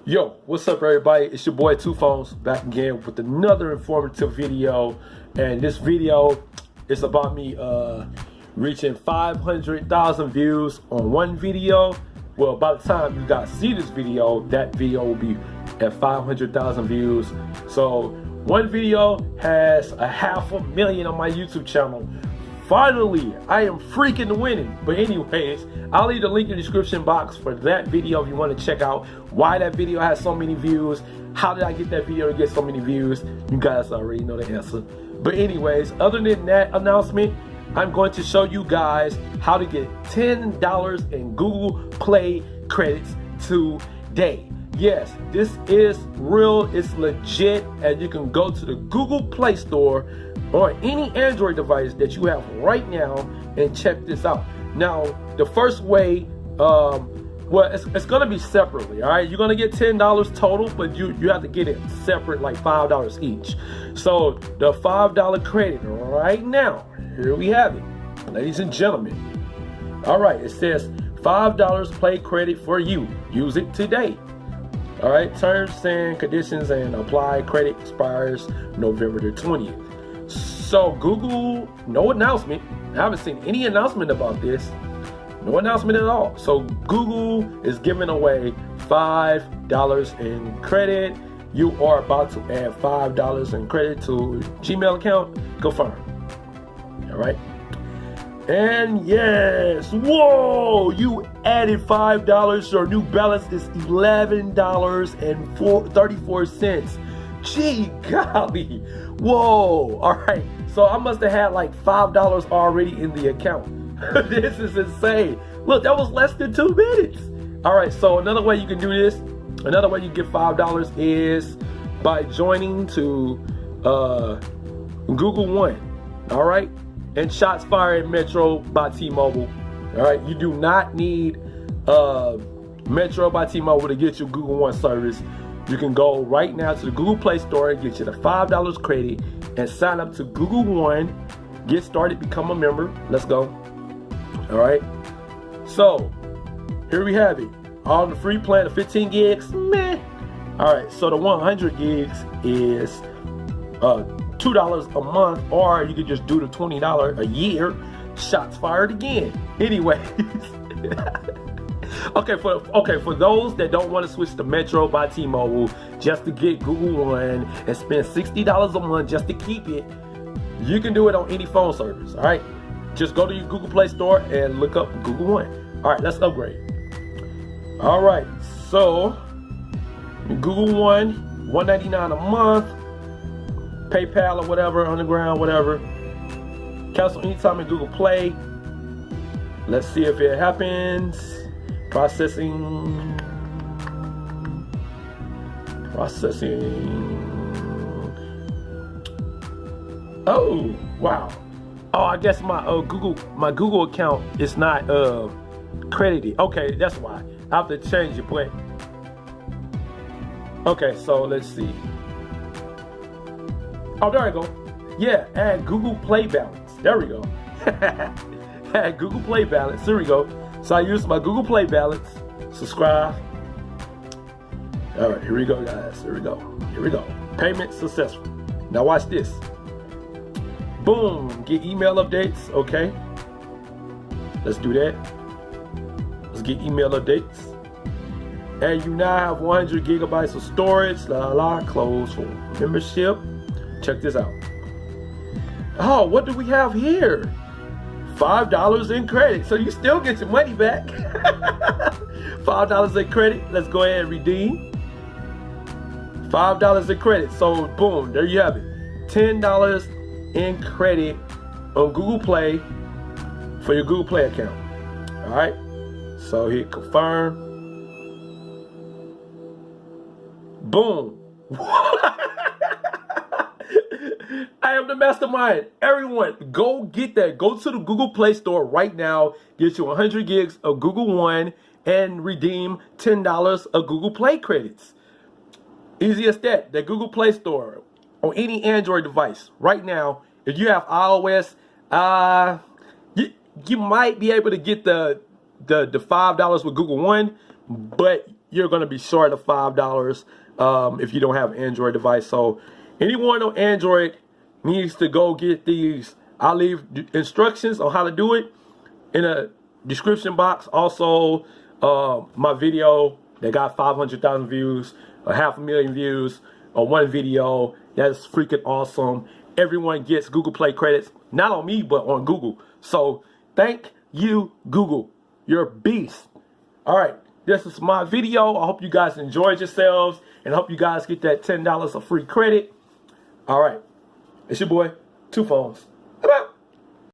Yo, what's up everybody? It's your boy Two Phones back again with another informative video. And this video is about me reaching 500,000 views on one video. Well, by the time you guys see this video, that video will be at 500,000 views. So one video has 500,000 on my YouTube channel. Finally, I am freaking winning. But anyways, I'll leave the link in the description box for that video if you want to check out why that video has so many views. How did I get that video to get so many views? You guys already know the answer. But anyways, other than that announcement, I'm going to show you guys how to get $10 in Google Play credits today. Yes, this is real, it's legit, and you can go to the Google Play Store or any Android device that you have right now and check this out. Now, the first way, well, it's gonna be separately, all right? You're gonna get $10 total, but you have to get it separate, like $5 each. So the $5 credit right now, here we have it, ladies and gentlemen. All right, it says $5 play credit for you. Use it today. All right, terms and conditions and apply. Credit expires November the 20th. So Google, no announcement. I haven't seen any announcement about this. No announcement at all. So Google is giving away $5 in credit. You are about to add $5 in credit to Gmail account. Confirm. All right. And yes, whoa, you added $5. Your new balance is $11.34. Gee golly. Whoa. All right. So I must have had like $5 already in the account. This is insane. Look, that was less than 2 minutes. All right. So another way you can do this, another way you get $5 is by joining to Google One. All right. And shots fired Metro by T-Mobile. All right. You do not need Metro by T-Mobile to get your Google One service. You can go right now to the Google Play Store and get you the $5 credit and sign up to Google One. Get started, become a member. Let's go. All right. So here we have it. All the free plan, the 15 gigs, meh. All right. So the 100 gigs is $2 a month, or you could just do the $20 a year. Shots fired again. Anyways. Okay, for those that don't want to switch to Metro by T-Mobile just to get Google One and spend $60 a month just to keep it, you can do it on any phone service. All right, just go to your Google Play Store and look up Google One. All right, let's upgrade. All right, so Google One, $199 a month, PayPal or whatever, underground, whatever. Cancel anytime in Google Play. Let's see if it happens. Processing. Oh, wow. Oh, I guess my Google account is not credited. Okay, that's why. I have to change it, but okay, so let's see. Oh, there we go. Yeah, add Google Play balance. There we go. Add Google Play balance. Here we go. So I use my Google Play balance. Subscribe. All right, here we go, guys. Here we go. Here we go. Payment successful. Now watch this. Boom. Get email updates. Okay. Let's do that. Let's get email updates. And you now have 100 gigabytes of storage. Close for membership. Check this out. Oh, what do we have here? $5 in credit, so you still get your money back. $5 in credit. Let's go ahead and redeem. $5 in credit. So boom, there you have it. $10 in credit on Google Play for your Google Play account. All right. So hit confirm. Boom. I am the mastermind. Everyone, go get that. Go to the Google Play Store right now. Get you 100 gigs of Google One and redeem $10 of Google Play credits. Easy as that. The Google Play Store on any Android device right now. If you have iOS, you might be able to get the $5 with Google One, but you're going to be short of $5 if you don't have an Android device. So anyone on Android needs to go get these. I'll leave instructions on how to do it in a description box. Also, my video that got 500,000 views, 500,000 views on one video. That's freaking awesome. Everyone gets Google Play credits, not on me, but on Google. So thank you, Google. You're a beast. All right, this is my video. I hope you guys enjoyed yourselves, and I hope you guys get that $10 of free credit. All right, it's your boy, Two Phones.